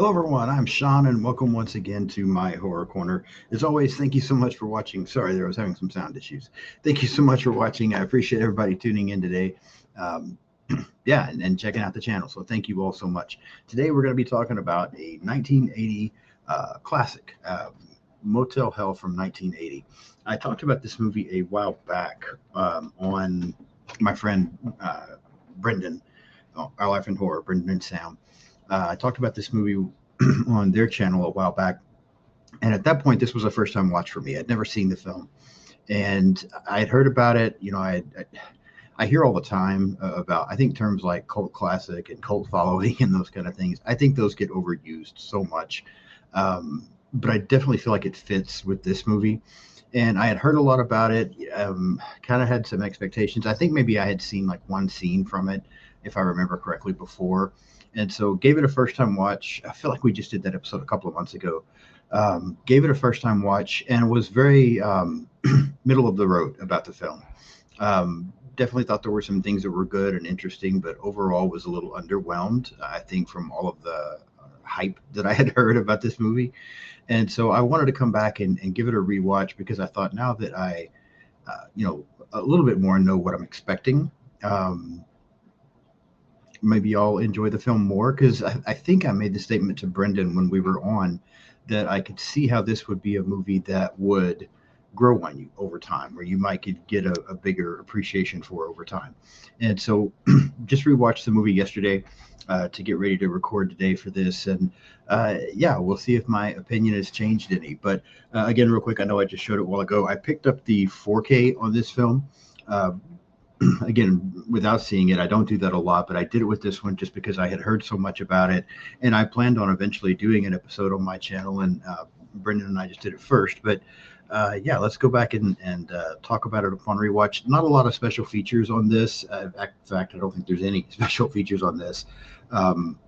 Hello, everyone. I'm Sean, and welcome once again to my horror corner. As always, thank you so much for watching. Sorry, there was having some sound issues. Thank you so much for watching. I appreciate everybody tuning in today. Um, yeah, and checking out the channel. So thank you all so much. Today we're going to be talking about a 1980 classic, Motel Hell from 1980. I talked about this movie a while back on my friend Brendan, Our Life in Horror, Brendan and Sam. I talked about this movie on their channel a while back, and at that point, this was a first time watch for me. I'd never seen the film, and I had heard about it. I hear all the time about, I think, terms like cult classic and cult following and those kind of things. I think those get overused so much, but I definitely feel like it fits with this movie. And I had heard a lot about it, kind of had some expectations. I think maybe I had seen like one scene from it, if I remember correctly, before. And so gave it a first time watch. I feel like we just did that episode a couple of months ago. Gave it a first time watch and was very middle of the road about the film. Definitely thought there were some things that were good and interesting, but overall was a little underwhelmed, I think, from all of the hype that I had heard about this movie. And so I wanted to come back and give it a rewatch because I thought now that a little bit more know what I'm expecting. Um, Maybe I'll enjoy the film more because I think I made the statement to Brendan when we were on that I could see how this would be a movie that would grow on you over time, where you might could get a bigger appreciation for over time. And so just rewatched the movie yesterday to get ready to record today for this. And yeah, we'll see if my opinion has changed any. But again, real quick, I know I just showed it a while ago. I picked up the 4K on this film. Uh, Again, without seeing it, I don't do that a lot, but I did it with this one just because I had heard so much about it, and I planned on eventually doing an episode on my channel. And Brendan and I just did it first, but yeah, let's go back and talk about it upon rewatch. Not a lot of special features on this. In fact, I don't think there's any special features on this. Um,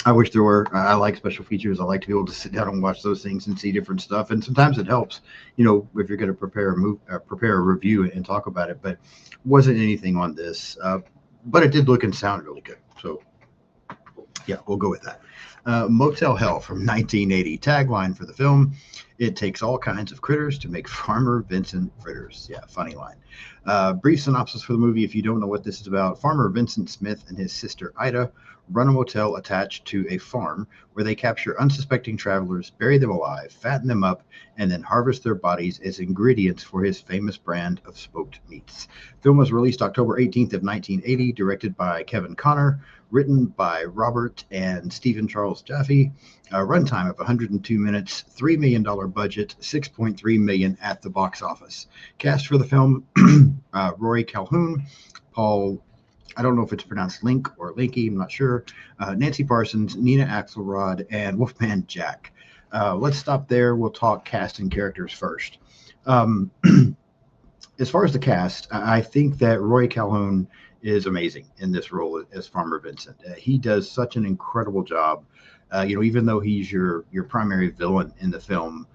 I wish there were. I like special features. I like to be able to sit down and watch those things and see different stuff. And sometimes it helps, if you're going to prepare a review and talk about it. But wasn't anything on this. But it did look and sound really good. So yeah, we'll go with that. Motel Hell from 1980. Tagline for the film: "It takes all kinds of critters to make Farmer Vincent fritters." Yeah, funny line. Brief synopsis for the movie, if you don't know what this is about. Farmer Vincent Smith and his sister Ida run a motel attached to a farm where they capture unsuspecting travelers, bury them alive, fatten them up, and then harvest their bodies as ingredients for his famous brand of smoked meats. Film was released October 18th of 1980, directed by Kevin Connor, written by Robert and Stephen Charles Jaffe. A runtime of 102 minutes, $3 million budget, 6.3 million at the box office. Cast for the film: Rory Calhoun, Paul, I don't know if it's pronounced Link or Linky, I'm not sure, Nancy Parsons, Nina Axelrod, and Wolfman Jack. Let's stop there. We'll talk cast and characters first. Um, as far as the cast, I think that Roy Calhoun is amazing in this role as Farmer Vincent. He does such an incredible job. Even though he's your primary villain in the film,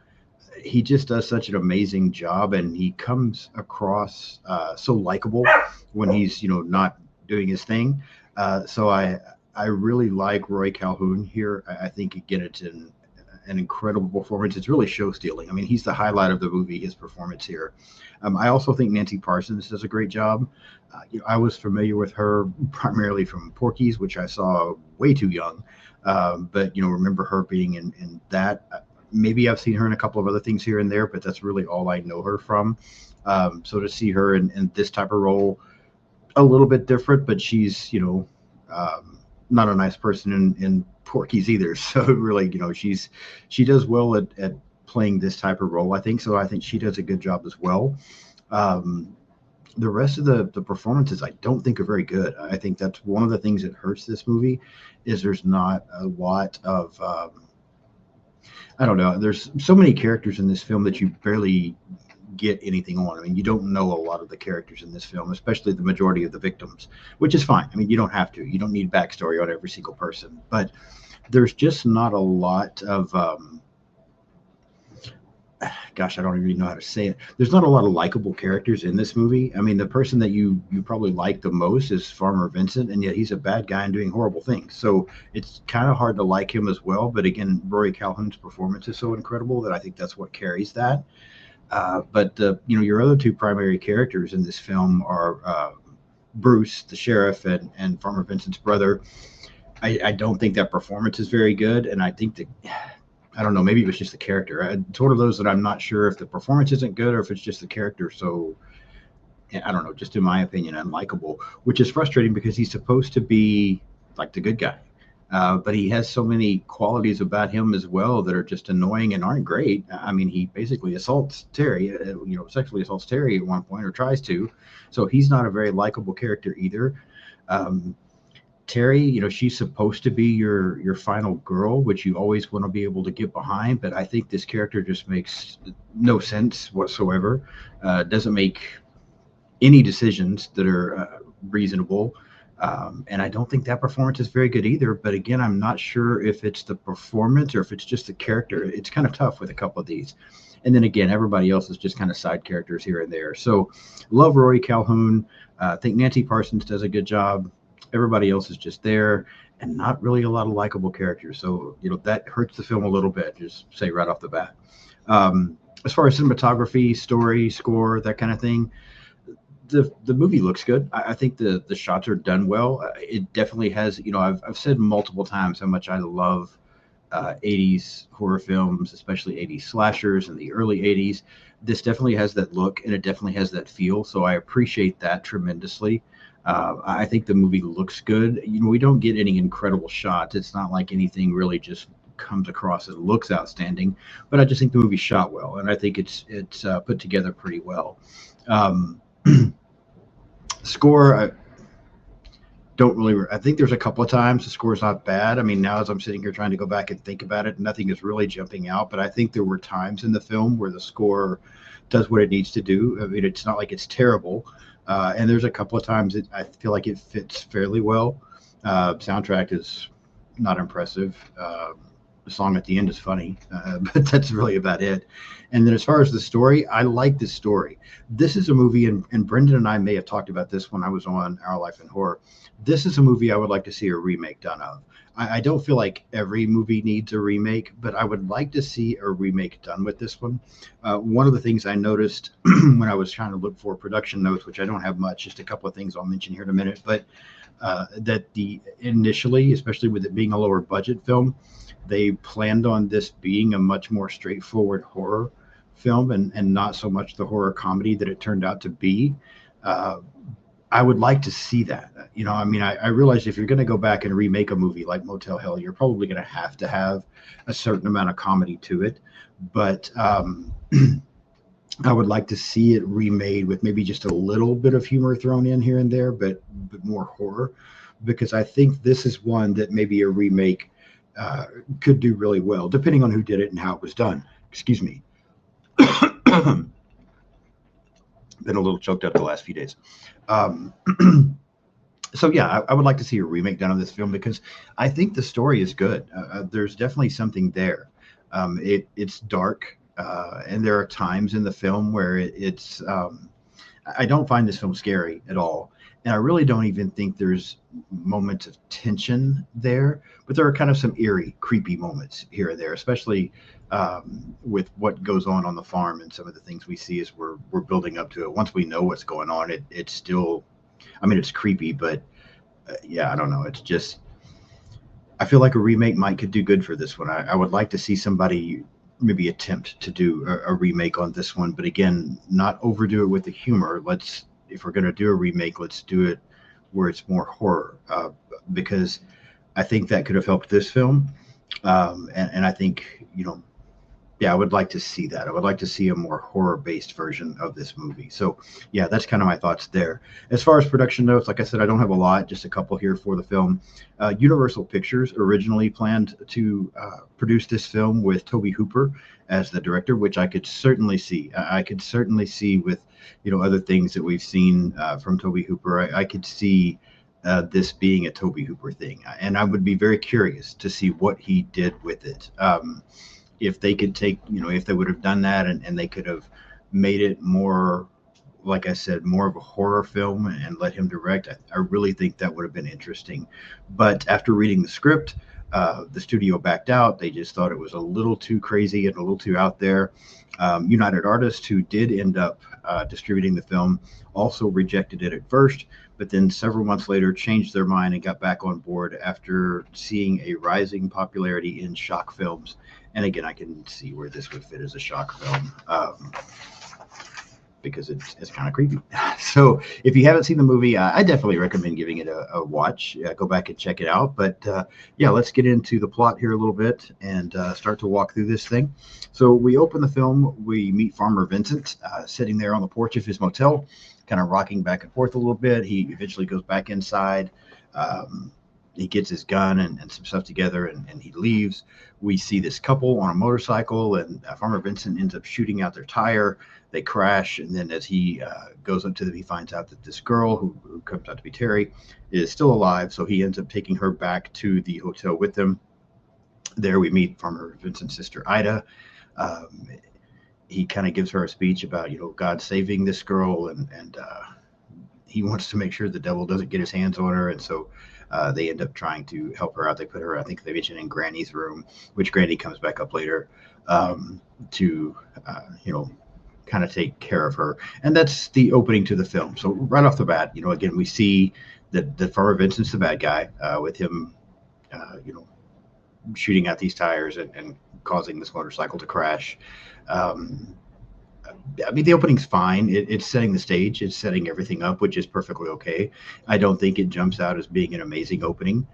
he just does such an amazing job, and he comes across so likable when he's not doing his thing. So I really like Roy Calhoun here. I think again it's an incredible performance. It's really show stealing. I mean, he's the highlight of the movie. His performance here. I also think Nancy Parsons does a great job. I was familiar with her primarily from Porky's, which I saw way too young. But remember her being in that. Maybe I've seen her in a couple of other things here and there, but that's really all I know her from. So to see her in this type of role, a little bit different, but she's not a nice person in Porky's either. So really, she does well at playing this type of role, I think. So I think she does a good job as well. The rest of the performances I don't think are very good. I think that's one of the things that hurts this movie is there's not a lot of I don't know. There's so many characters in this film that you barely get anything on. I mean, you don't know a lot of the characters in this film, especially the majority of the victims, which is fine. I mean, you don't have to. You don't need backstory on every single person, but there's just not a lot of gosh, I don't even know how to say it. There's not a lot of likable characters in this movie. I mean, the person that you probably like the most is Farmer Vincent, and yet he's a bad guy and doing horrible things. So it's kind of hard to like him as well. But again, Rory Calhoun's performance is so incredible that I think that's what carries that. But your other two primary characters in this film are Bruce, the sheriff, and Farmer Vincent's brother. I don't think that performance is very good, and I think that I don't know, maybe it was just the character. It's one of those that I'm not sure if the performance isn't good or if it's just the character. So I don't know, just in my opinion, unlikable, which is frustrating because he's supposed to be like the good guy. But he has so many qualities about him as well that are just annoying and aren't great. I mean, he basically assaults Terry, sexually assaults Terry at one point or tries to. So he's not a very likable character either. Um, Terry, she's supposed to be your final girl, which you always want to be able to get behind. But I think this character just makes no sense whatsoever. Doesn't make any decisions that are reasonable. And I don't think that performance is very good either. But again, I'm not sure if it's the performance or if it's just the character. It's kind of tough with a couple of these. And then again, everybody else is just kind of side characters here and there. So love Rory Calhoun. I think Nancy Parsons does a good job. Everybody else is just there and not really a lot of likable characters. So, that hurts the film a little bit, just say right off the bat. As far as cinematography, story, score, that kind of thing, the movie looks good. I think the shots are done well. It definitely has, I've said multiple times how much I love 80s horror films, especially 80s slashers and the early 80s. This definitely has that look and it definitely has that feel. So I appreciate that tremendously. I think the movie looks good. We don't get any incredible shots. It's not like anything really just comes across and looks outstanding, but I just think the movie's shot well, and I think it's put together pretty well. Um, Score, I don't really. I think there's a couple of times the score's not bad. I mean, now as I'm sitting here trying to go back and think about it, nothing is really jumping out. But I think there were times in the film where the score does what it needs to do. I mean, it's not like it's terrible. And there's a couple of times I feel like it fits fairly well. Soundtrack is not impressive. The song at the end is funny, but that's really about it. And then as far as the story, I like this story. This is a movie, and Brendan and I may have talked about this when I was on Our Life in Horror. This is a movie I would like to see a remake done of. I don't feel like every movie needs a remake, but I would like to see a remake done with this one. One of the things I noticed when I was trying to look for production notes, which I don't have much, just a couple of things I'll mention here in a minute, but that the initially, especially with it being a lower budget film, they planned on this being a much more straightforward horror film and not so much the horror comedy that it turned out to be. Uh, I would like to see that. I mean, I realize if you're going to go back and remake a movie like Motel Hell, you're probably going to have a certain amount of comedy to it. But I would like to see it remade with maybe just a little bit of humor thrown in here and there, but more horror, because I think this is one that maybe a remake could do really well, depending on who did it and how it was done. Excuse me. Been a little choked up the last few days. Um, so yeah, I would like to see a remake done of this film because I think the story is good. There's definitely something there. It's dark, and there are times in the film where it's. I don't find this film scary at all, and I really don't even think there's moments of tension there. But there are kind of some eerie, creepy moments here and there, especially with what goes on the farm and some of the things we see as we're building up to it. Once we know what's going on, it's still. I mean, it's creepy, but yeah, I don't know. It's just, I feel like a remake could do good for this one. I would like to see somebody maybe attempt to do a remake on this one, but again, not overdo it with the humor. If we're going to do a remake, let's do it where it's more horror, because I think that could have helped this film. And I think, yeah, I would like to see that. I would like to see a more horror-based version of this movie. So, yeah, that's kind of my thoughts there. As far as production notes, like I said, I don't have a lot, just a couple here for the film. Universal Pictures originally planned to produce this film with Tobe Hooper as the director, which I could certainly see. I could certainly see with, other things that we've seen from Tobe Hooper. I could see this being a Tobe Hooper thing, and I would be very curious to see what he did with it. if they could take, if they would have done that, and they could have made it more, like I said, more of a horror film and let him direct, I really think that would have been interesting. But after reading the script, the studio backed out. They just thought it was a little too crazy and a little too out there. United Artists, who did end up distributing the film, also rejected it at first, but then several months later changed their mind and got back on board after seeing a rising popularity in shock films. And again, I can see where this would fit as a shock film. Because it's kind of creepy. So if you haven't seen the movie, I definitely recommend giving it a watch. Go back and check it out. But yeah, let's get into the plot here a little bit and start to walk through this thing. So we open the film. We meet Farmer Vincent sitting there on the porch of his motel, kind of rocking back and forth a little bit. He eventually goes back inside. He gets his gun and some stuff together, and he leaves. We see this couple on a motorcycle, and Farmer Vincent ends up shooting out their tire. They crash, and then as he goes up to them, he finds out that this girl, who comes out to be Terry, is still alive. So he ends up taking her back to the hotel with him. There we meet Farmer Vincent's sister, Ida. Um, he kind of gives her a speech about, God saving this girl, and he wants to make sure the devil doesn't get his hands on her. And so they end up trying to help her out. They put her, I think they mentioned, in Granny's room, which Granny comes back up later to, kind of take care of her. And that's the opening to the film. So right off the bat, again, we see that Farmer Vincent's the bad guy, with him, shooting out these tires and causing this motorcycle to crash. I mean, the opening's fine. It's setting the stage. It's setting everything up, which is perfectly okay. I don't think it jumps out as being an amazing opening.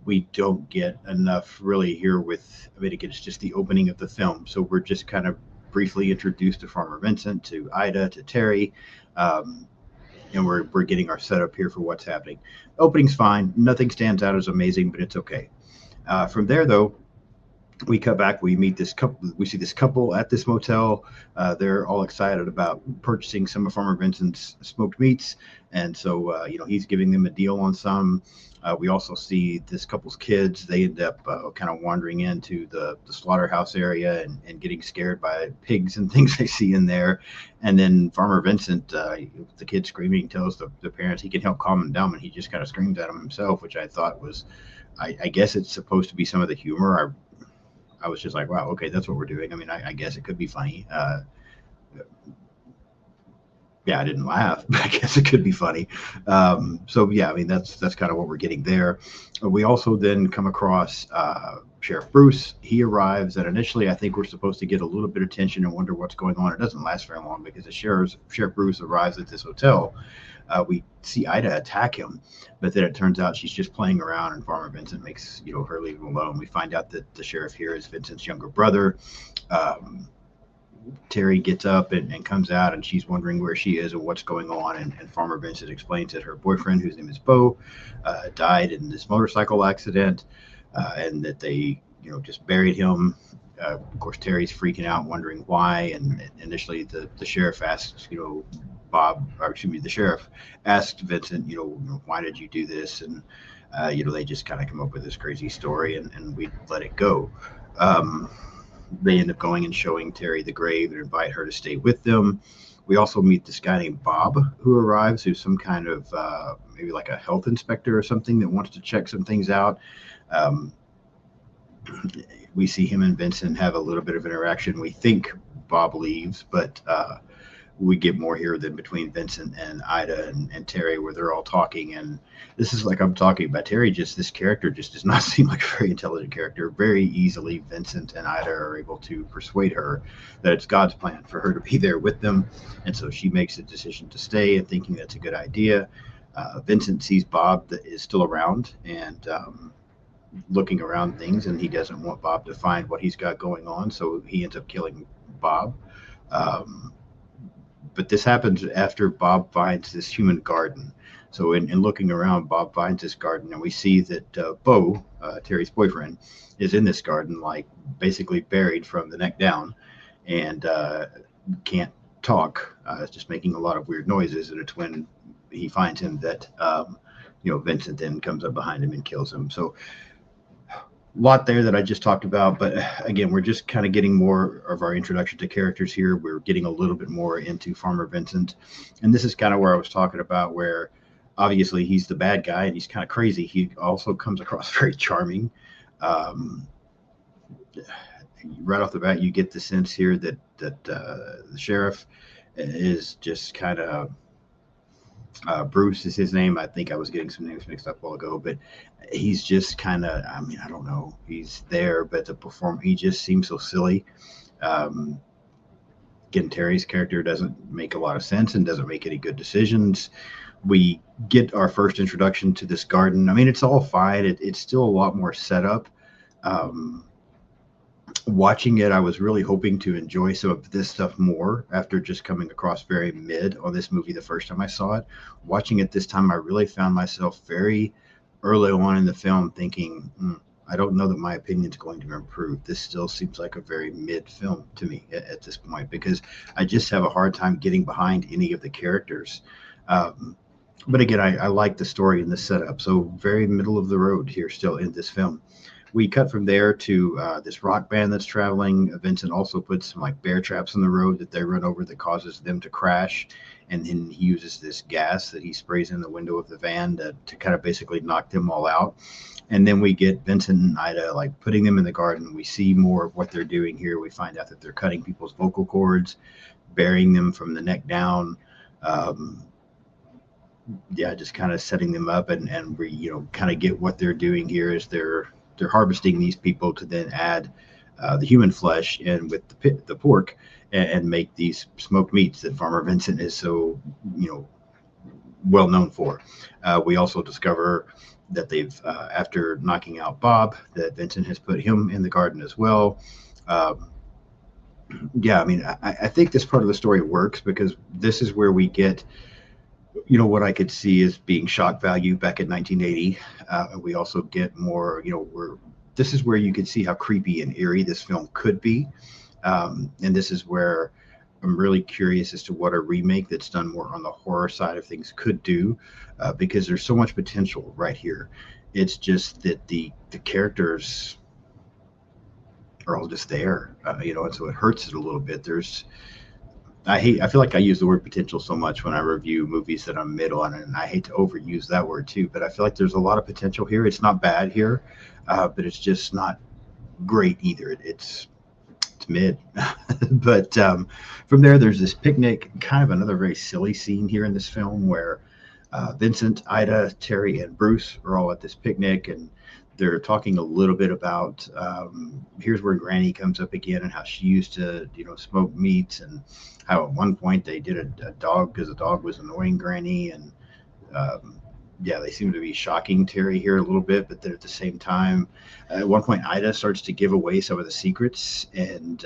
We don't get enough really here with, I mean, again, it's just the opening of the film. So we're just kind of briefly introduced to Farmer Vincent, to Ida, to Terry, and we're getting our setup here for what's happening. Opening's fine. Nothing stands out as amazing, but it's okay. From there, though, we cut back. We meet this couple. We see this couple at this motel. They're all excited about purchasing some of Farmer Vincent's smoked meats, and so he's giving them a deal on some. We also see this couple's kids. They end up kind of wandering into the slaughterhouse area and getting scared by pigs and things they see in there. And then Farmer Vincent, the kid screaming, tells the parents he can help calm them down, and he just kind of screams at them himself, which I thought was, I guess it's supposed to be some of the humor. I was just like, wow, okay, that's what we're doing. I mean, I guess it could be funny. Yeah, I didn't laugh, but I guess it could be funny. So yeah, I mean, that's kind of what we're getting there. We also then come across Sheriff Bruce. He arrives, and initially I think we're supposed to get a little bit of tension and wonder what's going on. It doesn't last very long because the Sheriff Bruce arrives at this hotel. We see Ida attack him, but then it turns out she's just playing around, and Farmer Vincent makes her leave him alone. We find out that the sheriff here is Vincent's younger brother. Terry gets up and comes out, and she's wondering where she is and what's going on. And Farmer Vincent explains that her boyfriend, whose name is Bo, died in this motorcycle accident, and that they, just buried him. Of course, Terry's freaking out, wondering why. And initially, the sheriff asks, the sheriff asked Vincent, why did you do this? And, they just kind of come up with this crazy story, and we let it go. They end up going and showing Terry the grave and invite her to stay with them. We also meet this guy named Bob who arrives, who's some kind of maybe like a health inspector or something that wants to check some things out. We see him and Vincent have a little bit of interaction. We think Bob leaves, but we get more here than between Vincent and Ida and Terry, where they're all talking. And this is like I'm talking about Terry. This character just does not seem like a very intelligent character. Very easily, Vincent and Ida are able to persuade her that it's God's plan for her to be there with them. And so she makes a decision to stay, and thinking that's a good idea. Vincent sees Bob that is still around and looking around things, and he doesn't want Bob to find what he's got going on. So he ends up killing Bob. But this happens after Bob finds this human garden. So in looking around, Bob finds this garden, and we see that Bo, Terry's boyfriend, is in this garden, like basically buried from the neck down, and can't talk. It's just making a lot of weird noises, and it's when he finds him that Vincent then comes up behind him and kills him. So lot there that I just talked about, but again, we're just kind of getting more of our introduction to characters here. We're getting a little bit more into Farmer Vincent, and this is kind of where I was talking about where obviously he's the bad guy and he's kind of crazy. He also comes across very charming. Um, right off the bat, you get the sense here that the sheriff is just kind of Bruce is his name. I think I was getting some names mixed up a while ago, but he's just kind of, I mean, I don't know. He's there, but the perform, he just seems so silly. Um, Again, Terry's character doesn't make a lot of sense and doesn't make any good decisions. We get our first introduction to this garden. I mean, it's all fine. It's still a lot more setup. Um, Watching it, I was really hoping to enjoy some of this stuff more after just coming across very mid on this movie the first time I saw it. Watching it this time, I really found myself very early on in the film thinking, I don't know that my opinion is going to improve. This still seems like a very mid film to me at this point because I just have a hard time getting behind any of the characters. But again, I like the story and the setup. So very middle of the road here still in this film. We cut from there to this rock band that's traveling. Vincent also puts some like bear traps on the road that they run over that causes them to crash. And then he uses this gas that he sprays in the window of the van to kind of basically knock them all out. And then we get Vincent and Ida like putting them in the garden. We see more of what they're doing here. We find out that they're cutting people's vocal cords, burying them from the neck down. Um, yeah, just kind of setting them up, and we kind of get what they're doing here is they're harvesting these people to then add the human flesh in with the pork and make these smoked meats that Farmer Vincent is so well known for. We also discover that they've after knocking out Bob, that Vincent has put him in the garden as well. Um, yeah, I mean, I think this part of the story works because this is where we get what I could see as being shock value back in 1980. We also get more, this is where you can see how creepy and eerie this film could be. And this is where I'm really curious as to what a remake that's done more on the horror side of things could do, because there's so much potential right here. It's just that the characters are all just there, and so it hurts it a little bit. I feel like I use the word potential so much when I review movies that I'm mid on, and I hate to overuse that word too, but I feel like there's a lot of potential here. It's not bad here, but it's just not great either. It's mid. But from there's this picnic, kind of another very silly scene here in this film where Vincent, Ida, Terry, and Bruce are all at this picnic, and they're talking a little bit about here's where Granny comes up again and how she used to, smoke meats, and how at one point they did a dog because the dog was annoying Granny, and yeah, they seem to be shocking Terry here a little bit, but then at the same time, at one point Ida starts to give away some of the secrets, and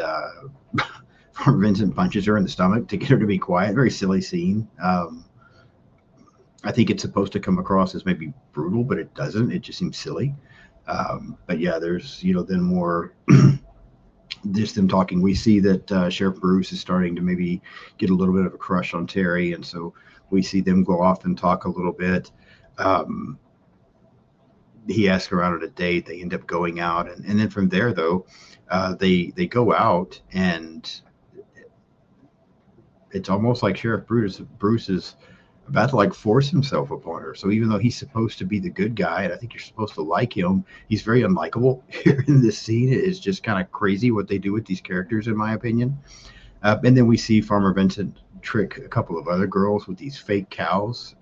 Vincent punches her in the stomach to get her to be quiet. Very silly scene. I think it's supposed to come across as maybe brutal, but it doesn't. It just seems silly. But yeah, there's then more just them talking. We see that Sheriff Bruce is starting to maybe get a little bit of a crush on Terry, and so we see them go off and talk a little bit. He asks her out on a date. They end up going out, and then from there though, they go out, and it's almost like Sheriff Bruce is about to like force himself upon her. So even though he's supposed to be the good guy, and I think you're supposed to like him, he's very unlikable here in this scene. It's just kind of crazy what they do with these characters, in my opinion. And then we see Farmer Vincent trick a couple of other girls with these fake cows.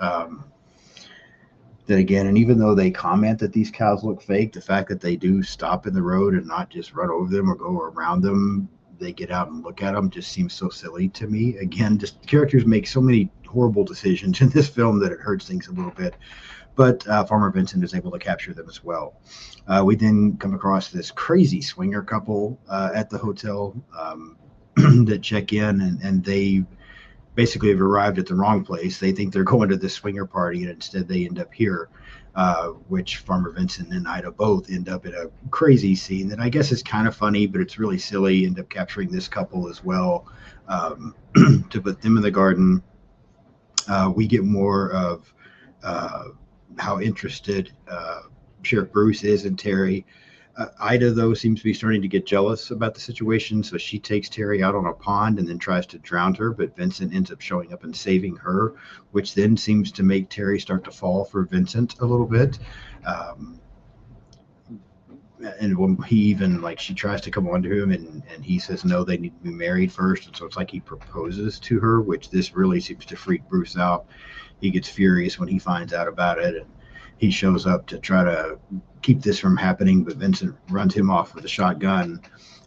That again, and even though they comment that these cows look fake, the fact that they do stop in the road and not just run over them or go around them, they get out and look at them, just seems so silly to me. Again, just characters make so many horrible decisions in this film that it hurts things a little bit. But Farmer Vincent is able to capture them as well. We then come across this crazy swinger couple at the hotel that check in, and they basically have arrived at the wrong place. They think they're going to this swinger party, and instead they end up here, which Farmer Vincent and Ida both end up in a crazy scene that I guess is kind of funny, but it's really silly. End up capturing this couple as well, to put them in the garden. We get more of how interested Sheriff Bruce is in Terry. Ida, though, seems to be starting to get jealous about the situation, so she takes Terry out on a pond and then tries to drown her, but Vincent ends up showing up and saving her, which then seems to make Terry start to fall for Vincent a little bit. Um, and when he even like she tries to come on to him and he says no, they need to be married first, and so it's like he proposes to her, which this really seems to freak Bruce out. He gets furious when he finds out about it, and he shows up to try to keep this from happening, but Vincent runs him off with a shotgun.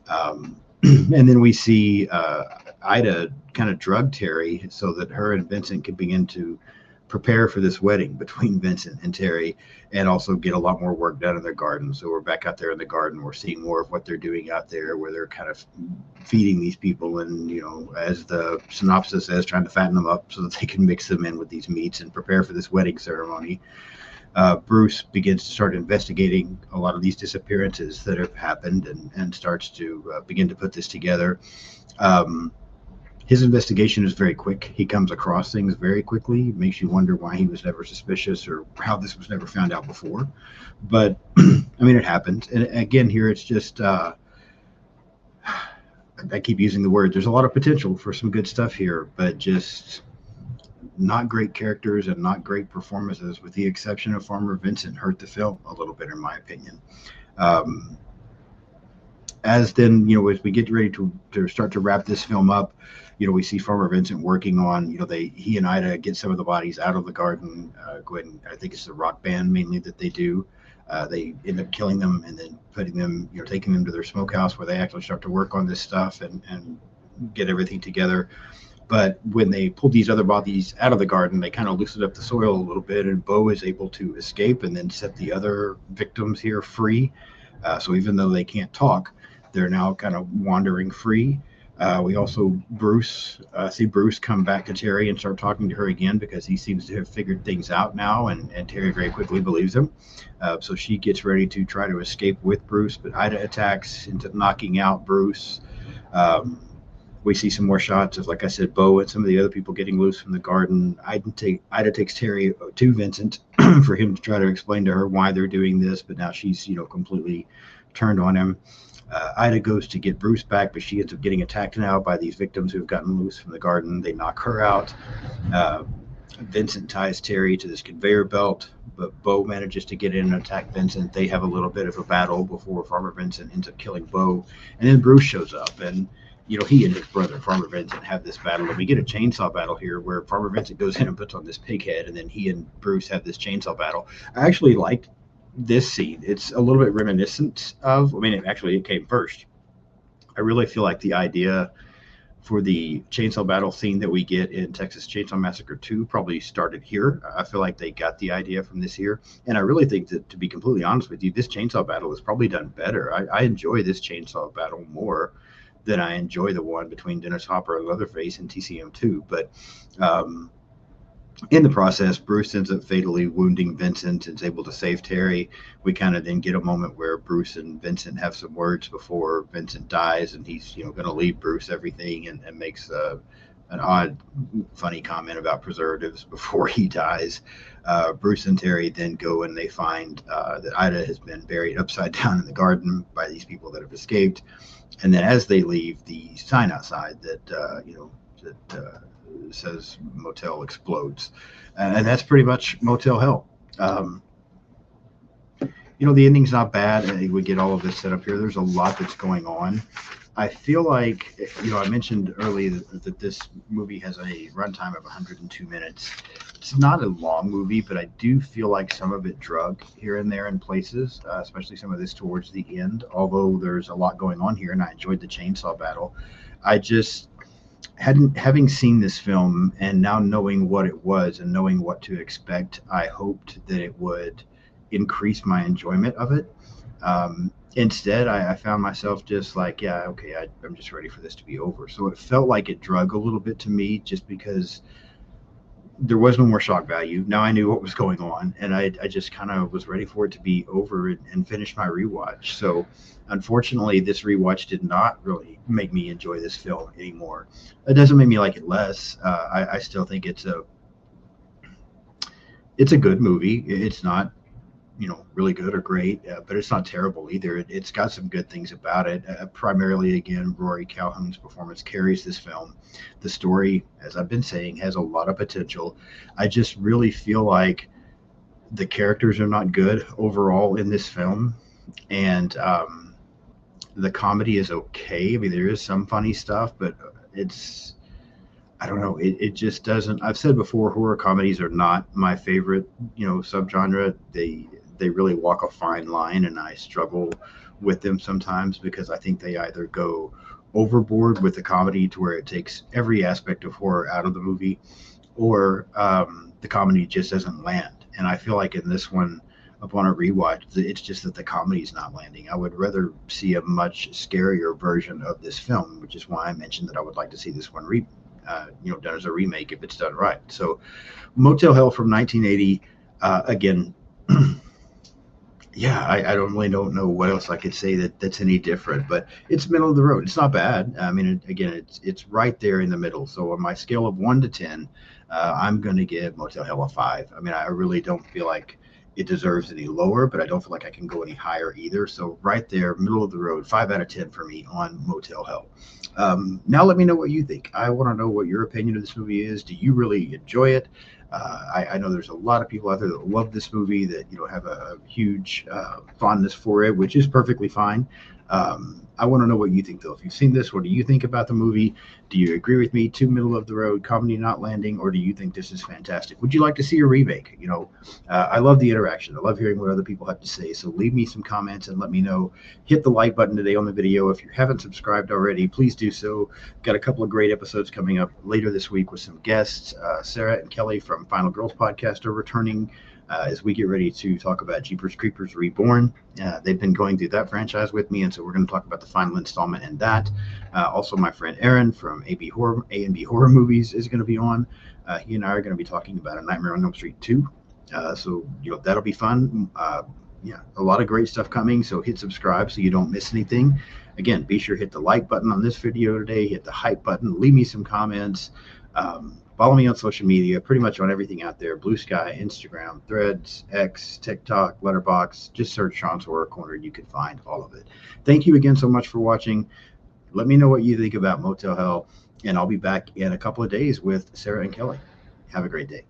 And then we see Ida kind of drug Terry so that her and Vincent can begin to prepare for this wedding between Vincent and Terry, and also get a lot more work done in their garden. So we're back out there in the garden. We're seeing more of what they're doing out there, where they're kind of feeding these people, and as the synopsis says, trying to fatten them up so that they can mix them in with these meats and prepare for this wedding ceremony. Bruce begins to start investigating a lot of these disappearances that have happened, and starts to begin to put this together. His investigation is very quick. He comes across things very quickly. It makes you wonder why he was never suspicious or how this was never found out before. But I mean, it happens. And again, here it's just, I keep using the word, there's a lot of potential for some good stuff here, but just not great characters and not great performances, with the exception of Farmer Vincent, hurt the film a little bit, in my opinion. As then, as we get ready to start to wrap this film up, we see Farmer Vincent working on, he and Ida get some of the bodies out of the garden. Go ahead, and I think it's the rock band mainly that they do. They end up killing them and then putting them, taking them to their smokehouse, where they actually start to work on this stuff and get everything together. But when they pulled these other bodies out of the garden, they kind of loosened up the soil a little bit, and Bo is able to escape and then set the other victims here free. So even though they can't talk, they're now kind of wandering free. We also see Bruce come back to Terry and start talking to her again, because he seems to have figured things out now, and Terry very quickly believes him. So she gets ready to try to escape with Bruce, but Ida attacks, ends up knocking out Bruce. We see some more shots of, like I said, Bo and some of the other people getting loose from the garden. Ida takes Terry to Vincent for him to try to explain to her why they're doing this, but now she's completely turned on him. Ida goes to get Bruce back, but she ends up getting attacked now by these victims who have gotten loose from the garden. They knock her out. Vincent ties Terry to this conveyor belt, but Bo manages to get in and attack Vincent. They have a little bit of a battle before Farmer Vincent ends up killing Bo. And then Bruce shows up, and he and his brother, Farmer Vincent, have this battle. And we get a chainsaw battle here where Farmer Vincent goes in and puts on this pig head, and then he and Bruce have this chainsaw battle. I actually liked this scene. It's a little bit reminiscent of, it came first. I really feel like the idea for the chainsaw battle scene that we get in Texas Chainsaw Massacre 2 probably started here. I feel like they got the idea from this here. And I really think that, to be completely honest with you, this chainsaw battle is probably done better. I enjoy this chainsaw battle more than I enjoy the one between Dennis Hopper and Leatherface in TCM 2. But in the process, Bruce ends up fatally wounding Vincent and is able to save Terry. We kind of then get a moment where Bruce and Vincent have some words before Vincent dies, and he's going to leave Bruce everything, and makes an odd, funny comment about preservatives before he dies. Bruce and Terry then go and they find that Ida has been buried upside down in the garden by these people that have escaped. And then as they leave, the sign outside that says Motel explodes, and that's pretty much Motel Hell. The ending's not bad. We get all of this set up here. There's a lot that's going on. I feel like, I mentioned earlier that this movie has a runtime of 102 minutes. It's not a long movie, but I do feel like some of it drug here and there in places, especially some of this towards the end, although there's a lot going on here, and I enjoyed the chainsaw battle. I just having seen this film and now knowing what it was and knowing what to expect, I hoped that it would increase my enjoyment of it. Instead, I found myself just like, yeah, okay, I'm just ready for this to be over. So it felt like it drug a little bit to me, just because there was no more shock value. Now I knew what was going on, and I just kind of was ready for it to be over and finish my rewatch. So unfortunately, this rewatch did not really make me enjoy this film anymore. It doesn't make me like it less. I still think it's a good movie. It's not really good or great, but it's not terrible either. It's got some good things about it. Primarily, again, Rory Calhoun's performance carries this film. The story, as I've been saying, has a lot of potential. I just really feel like the characters are not good overall in this film, and the comedy is okay. I mean, there is some funny stuff, but it's I don't know. It just doesn't. I've said before, horror comedies are not my favorite, subgenre. They really walk a fine line, and I struggle with them sometimes because I think they either go overboard with the comedy to where it takes every aspect of horror out of the movie, or the comedy just doesn't land. And I feel like in this one, upon a rewatch, it's just that the comedy is not landing. I would rather see a much scarier version of this film, which is why I mentioned that I would like to see this one done as a remake if it's done right. So, Motel Hell from 1980. Again, yeah, I don't know what else I could say that's any different, but it's middle of the road. It's not bad. I mean, again, it's right there in the middle. So on my scale of 1 to 10, I'm going to give Motel Hell a 5. I mean, I really don't feel like it deserves any lower, but I don't feel like I can go any higher either. So right there, middle of the road, 5 out of 10 for me on Motel Hell. Now let me know what you think. I want to know what your opinion of this movie is. Do you really enjoy it? I know there's a lot of people out there that love this movie, that have a huge fondness for it, which is perfectly fine. I want to know what you think, though. If you've seen this, what do you think about the movie? Do you agree with me? Too middle of the road, comedy not landing, or do you think this is fantastic? Would you like to see a remake? I love the interaction. I love hearing what other people have to say. So leave me some comments and let me know. Hit the like button today on the video. If you haven't subscribed already, please do so. Got a couple of great episodes coming up later this week with some guests. Sarah and Kelly from Final Girls Podcast are returning as we get ready to talk about Jeepers Creepers Reborn. They've been going through that franchise with me, and so we're going to talk about the final installment in that. Also, my friend Aaron from A&B Horror Movies is going to be on. He and I are going to be talking about A Nightmare on Elm Street 2. So that'll be fun. Yeah, a lot of great stuff coming. So hit subscribe so you don't miss anything. Again, be sure to hit the like button on this video today. Hit the hype button. Leave me some comments. Follow me on social media, pretty much on everything out there. Blue Sky, Instagram, Threads, X, TikTok, Letterboxd. Just search Sean's Horror Corner. You can find all of it. Thank you again so much for watching. Let me know what you think about Motel Hell, and I'll be back in a couple of days with Sarah and Kelly. Have a great day.